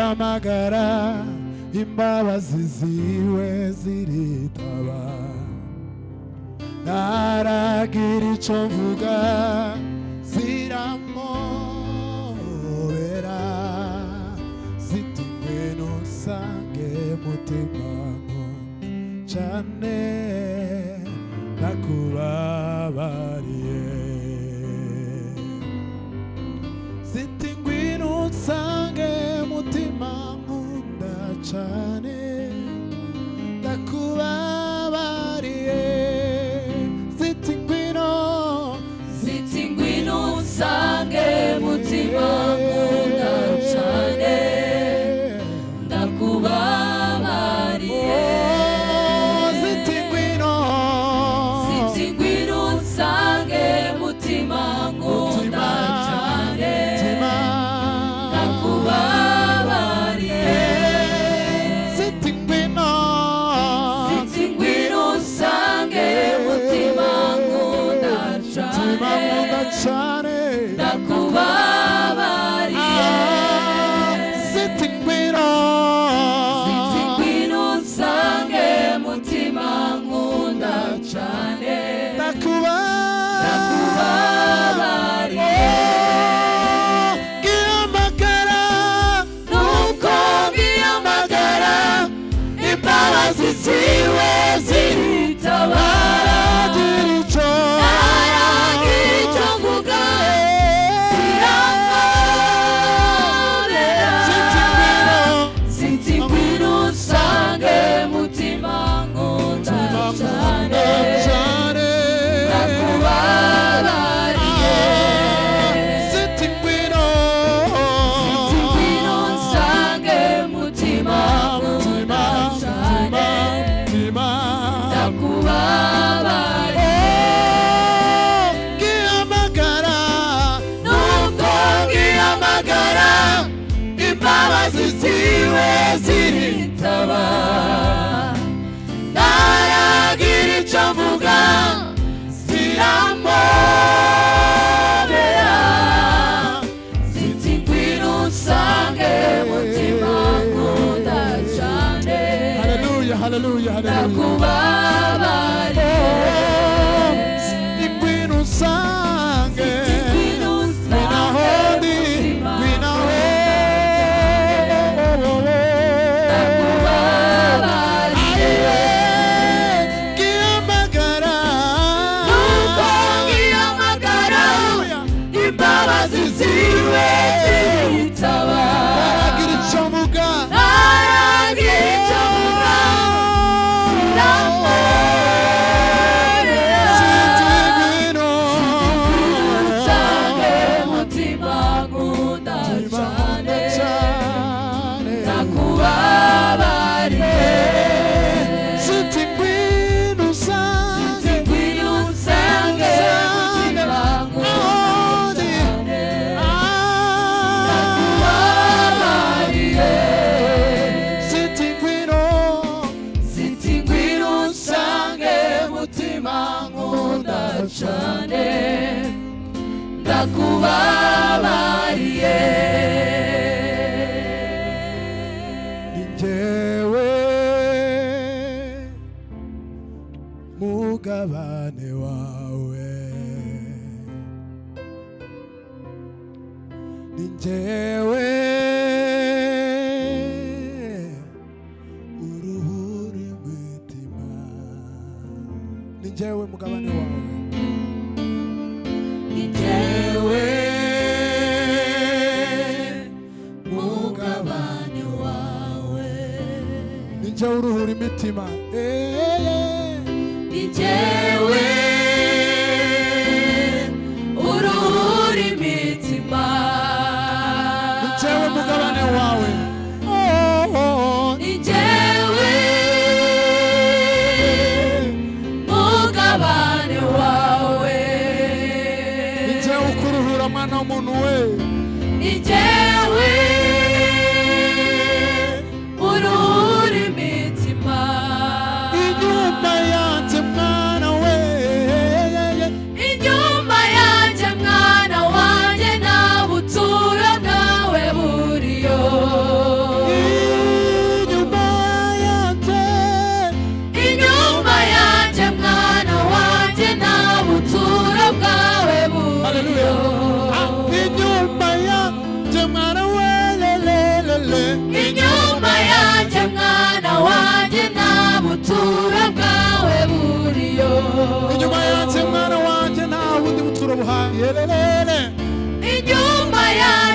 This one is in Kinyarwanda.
ngihamagara imbabazi ziwe ziritaba naragira icyo mvuga ziramobera ziti ngwino usange mutima cyane nakubabariye ziti ngwino usange mutima nkunda cyane nakubabariye ziti ngwino usange mutima nkunda cyane nakubabariye ziti ngwino usange mutima nkunda cyane nakubabariye ziti ngwino usange mutima nkunda cyane nakubabariye ziti ngwino usange mutima nkunda cyane nakubabariye ngihamagara nuko ngihamagara imbabazi ziwe ziritabara naragira icyo mvuga ziramorera ziti ngwino usange mutima nkunda cyane nakubabariye ziti ngwino usange mutima nkunda cyane nakubabariye ngihamagara nuko ngihamagara imbabazi ziwe ziritaba naragira icyo mvuga ziramobera ziti ngwino usange mutima nkunda cyane haleluya haleluya haleluya nakubabariye ngwino usange ngwino usange mutima nakubabariye ngihamagara nuko ngihamagara imbabazi ziwe ziritaba naragira icyo mvuga naragira icyo mvuga ziramorera ziti ngwino usange mutima nkunda cyane nakubabariye ziti ngwino usange ngwino usange mutima nkunda cyane nakubabariye ziti ngwino usange mutima nkunda cyane ndakubabariye ni njyewe mugabane wawe ni njyewe uruhura imitima ni njyewe mugabane wawe ni jyewe mugabane wawe ni njyewe uruhura imitima ni jyewe uruhura imitima ni njyewe mugabane wawe ni jyewe mugabane wawe ni njyewe ukuruhura mwana w'umuntu we ni jyewe uruhura imitima inyuma yanjye mwana ubuturo bwawe buriyo. Inyuma yanjye mwana wanjye nta bundi buturo buhari. Inyuma yanjye